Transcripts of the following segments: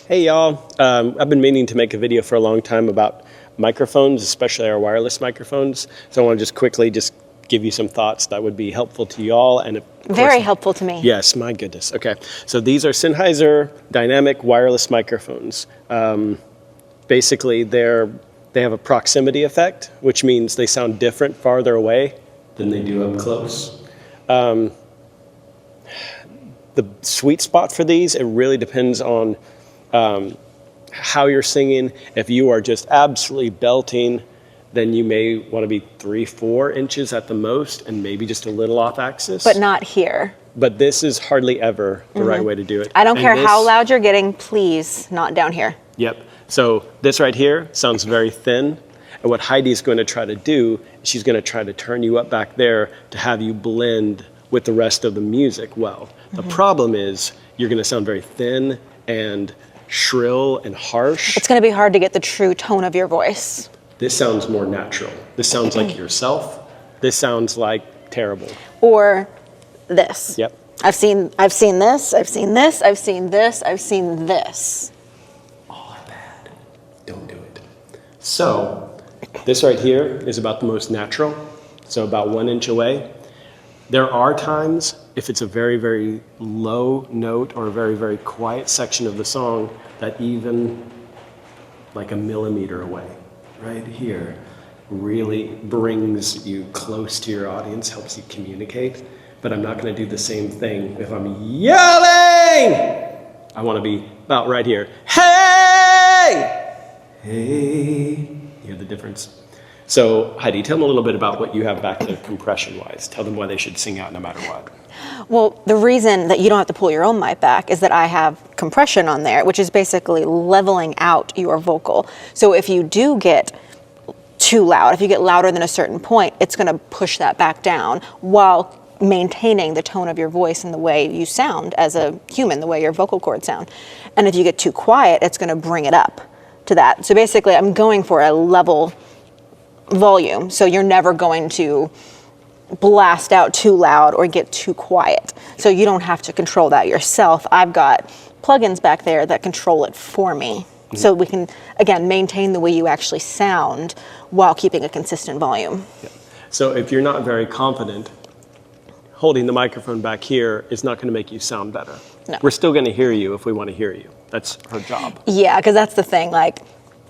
Hey y'all, I've been meaning to make a video for a long time about microphones, especially our wireless microphones. So I want to just quickly give you some thoughts that would be helpful to y'all. And very helpful to me. Yes, my goodness. Okay, so these are Sennheiser dynamic wireless microphones. Basically, they have a proximity effect, which means they sound different farther away than they do up close. The sweet spot for these, it really depends on how you're singing. If you are just absolutely belting, then you may want to be 3-4 inches at the most and maybe just a little off axis. But not here. But this is hardly ever the right way to do it. I don't care how loud you're getting, please, not down here. Yep. So this right here sounds very thin. And what Heidi's going to try to do, she's going to try to turn you up back there to have you blend with the rest of the music well. The problem is you're going to sound very thin and shrill and harsh. It's going to be hard to get the true tone of your voice. This sounds more natural. This sounds like yourself. This sounds like terrible. Or this. Yep. I've seen this, I've seen this, I've seen this, I've seen this. All are bad. Don't do it. So this right here is about the most natural. So about 1 inch away. There are times, if it's a very, very low note or a very, very quiet section of the song, that even like a millimeter away, right here, really brings you close to your audience, helps you communicate. But I'm not going to do the same thing if I'm yelling. I want to be about right here. Hey! Hey! You hear the difference? So, Heidi, tell them a little bit about what you have back there compression-wise. Tell them why they should sing out no matter what. Well, the reason that you don't have to pull your own mic back is that I have compression on there, which is basically leveling out your vocal. So if you do get too loud, if you get louder than a certain point, it's going to push that back down while maintaining the tone of your voice and the way you sound as a human, the way your vocal cords sound. And if you get too quiet, it's going to bring it up to that. So basically, I'm going for a level volume, so you're never going to blast out too loud or get too quiet. So you don't have to control that yourself. I've got plugins back there that control it for me. So we can, again, maintain the way you actually sound while keeping a consistent volume. Yeah. So if you're not very confident, holding the microphone back here is not going to make you sound better. No. We're still going to hear you if we want to hear you. That's her job. Yeah, because that's the thing. Like,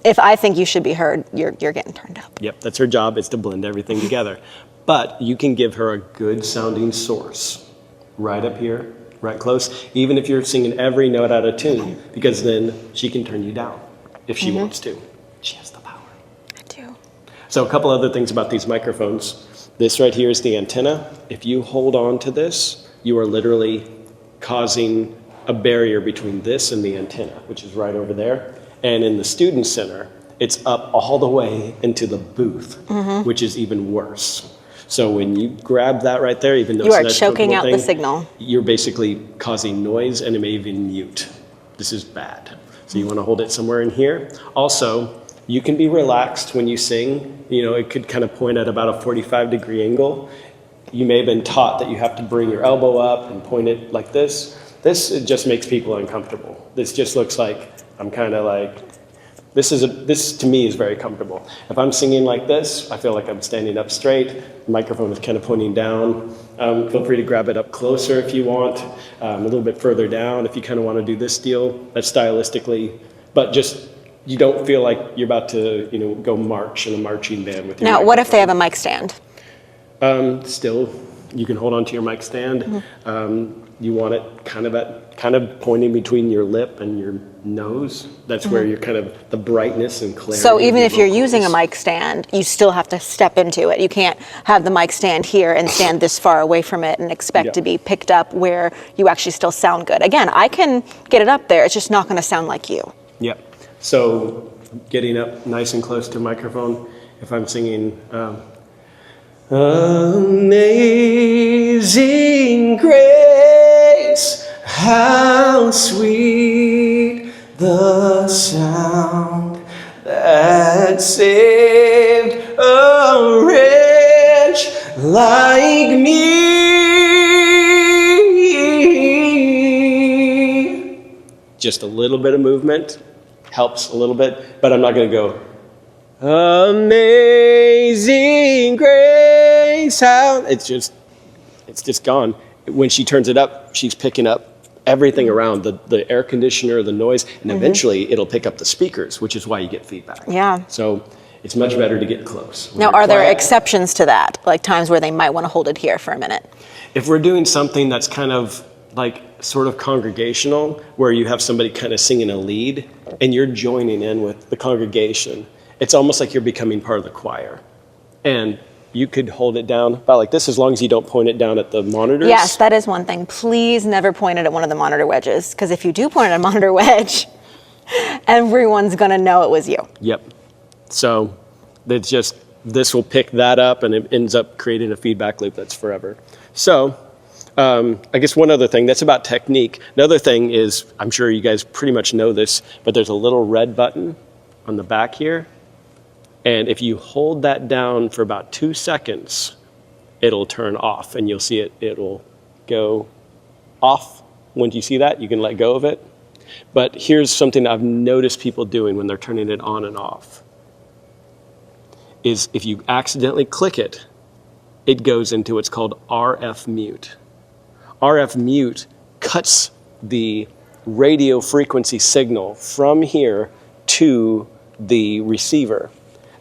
if I think you should be heard, you're getting turned up. Yep, that's her job, is to blend everything together. But you can give her a good sounding source right up here, right close, even if you're singing every note out of tune, because then she can turn you down if she wants to. She has the power. I do. So a couple other things about these microphones. This right here is the antenna. If you hold on to this, you are literally causing a barrier between this and the antenna, which is right over there. And in the student center, it's up all the way into the booth, which is even worse. So when you grab that right there, even though you are choking out the signal. You're basically causing noise, and it may even mute. This is bad. So you want to hold it somewhere in here. Also, you can be relaxed when you sing. You know, it could kind of point at about a 45-degree angle. You may have been taught that you have to bring your elbow up and point it like this. This, it just makes people uncomfortable. This just looks like I'm kind of like, this to me is very comfortable. If I'm singing like this, I feel like I'm standing up straight. The microphone is kind of pointing down. Feel free to grab it up closer if you want, a little bit further down if you kind of want to do this deal. That's stylistically, but just you don't feel like you're about to, you know, go march in a marching band with your Now, what if they have a mic stand? Still, you can hold on to your mic stand. You want it kind of pointing between your lip and your nose. That's where you're kind of the brightness and clarity. So even if you're using a mic stand, you still have to step into it. You can't have the mic stand here and stand this far away from it and expect to be picked up where you actually still sound good. Again, I can get it up there. It's just not going to sound like you. Yep. So getting up nice and close to the microphone. If I'm singing Amazing Grace, how sweet the sound that saved a wretch like me. Just just a little bit of movement helps a little bit, but I'm not going to go, Amazing Grace, how, it's just gone. When she turns it up, she's picking up everything around, the air conditioner, the noise, and eventually it'll pick up the speakers, which is why you get feedback. Yeah. So it's much better to get close. Now, are there exceptions to that, like times where they might want to hold it here for a minute? If we're doing something that's kind of like sort of congregational, where you have somebody kind of singing a lead and you're joining in with the congregation, it's almost like you're becoming part of the choir. And you could hold it down about like this, as long as you don't point it down at the monitors. Yes, that is one thing. Please never point it at one of the monitor wedges, because if you do point at a monitor wedge, everyone's going to know it was you. Yep. So it's just, this will pick that up and it ends up creating a feedback loop that's forever. So I guess one other thing, that's about technique. Another thing is, I'm sure you guys pretty much know this, but there's a little red button on the back here. And if you hold that down for about 2 seconds, it'll turn off and you'll see it'll go off. Once you see that, you can let go of it. But here's something I've noticed people doing when they're turning it on and off. Is if you accidentally click it, it goes into what's called RF mute. RF mute cuts the radio frequency signal from here to the receiver.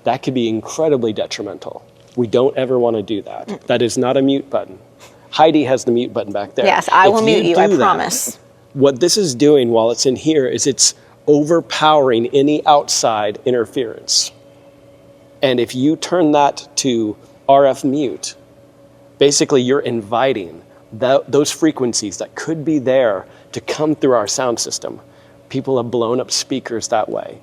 That could be incredibly detrimental. We don't ever want to do that. That is not a mute button. Heidi has the mute button back there. Yes, I will mute you, I promise. What this is doing while it's in here is it's overpowering any outside interference. And if you turn that to RF mute, basically you're inviting those frequencies that could be there to come through our sound system. People have blown up speakers that way.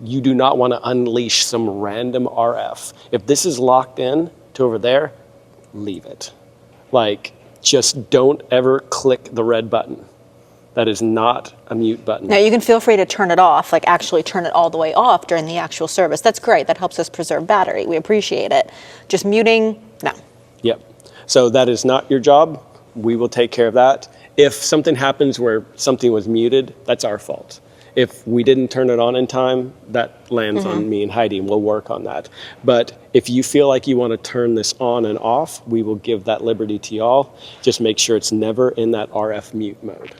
You do not want to unleash some random RF. If this is locked in to over there, leave it. Just don't ever click the red button. That is not a mute button. Now, you can feel free to turn it off, actually turn it all the way off during the actual service. That's great. That helps us preserve battery. We appreciate it. Just muting, no. Yep. So that is not your job. We will take care of that. If something happens where something was muted, that's our fault. If we didn't turn it on in time, that lands on me and Heidi, and we'll work on that. But if you feel like you want to turn this on and off, we will give that liberty to y'all. Just make sure it's never in that RF mute mode.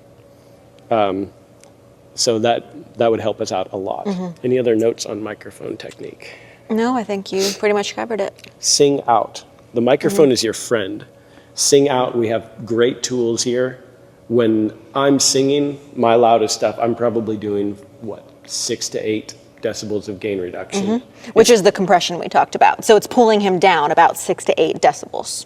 So that would help us out a lot. Any other notes on microphone technique? No, I think you pretty much covered it. Sing out. The microphone is your friend. Sing out. We have great tools here. When I'm singing my loudest stuff, I'm probably doing, 6 to 8 decibels of gain reduction. Which is the compression we talked about. So it's pulling him down about 6 to 8 decibels.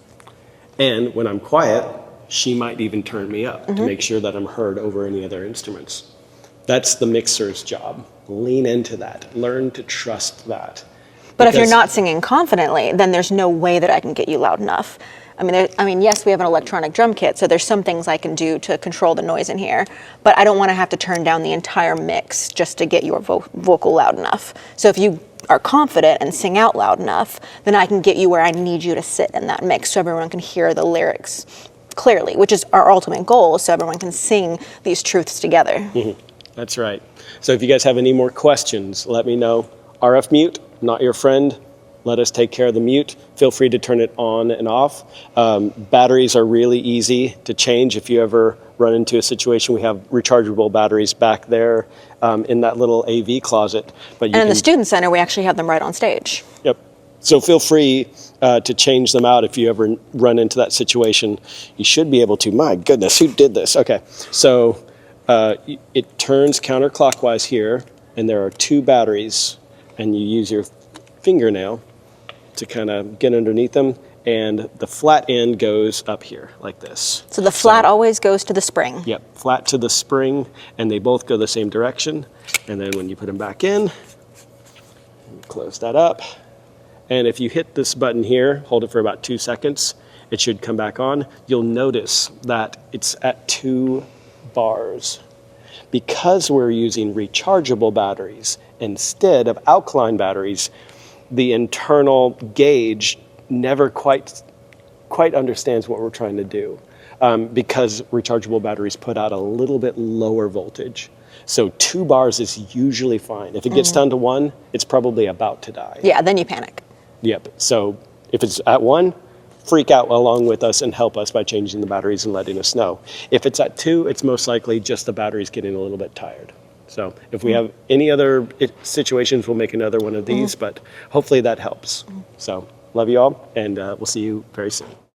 And when I'm quiet, she might even turn me up to make sure that I'm heard over any other instruments. That's the mixer's job. Lean into that. Learn to trust that. But if you're not singing confidently, then there's no way that I can get you loud enough. I mean, yes, we have an electronic drum kit, so there's some things I can do to control the noise in here, but I don't want to have to turn down the entire mix just to get your vocal loud enough. So if you are confident and sing out loud enough, then I can get you where I need you to sit in that mix so everyone can hear the lyrics clearly, which is our ultimate goal, so everyone can sing these truths together. That's right. So if you guys have any more questions, let me know. RF mute, not your friend. Let us take care of the mute. Feel free to turn it on and off. Batteries are really easy to change. If you ever run into a situation, we have rechargeable batteries back there in that little AV closet. But in the Student Center, we actually have them right on stage. Yep. So feel free to change them out if you ever run into that situation. You should be able to. My goodness, who did this? Okay. So it turns counterclockwise here, and there are 2 batteries, and you use your fingernail to kind of get underneath them, and the flat end goes up here like this. So the flat always goes to the spring. Yep, flat to the spring, and they both go the same direction. And then when you put them back in, close that up. And if you hit this button here, hold it for about 2 seconds, it should come back on. You'll notice that it's at 2 bars. Because we're using rechargeable batteries instead of alkaline batteries, the internal gauge never quite understands what we're trying to do. because rechargeable batteries put out a little bit lower voltage. So 2 bars is usually fine. If it gets down to 1, it's probably about to die. Yeah, then you panic. Yep. So if it's at 1, freak out along with us and help us by changing the batteries and letting us know. If it's at 2, it's most likely just the batteries getting a little bit tired. So if we have any other situations, we'll make another one of these, but hopefully that helps. So love you all, and we'll see you very soon.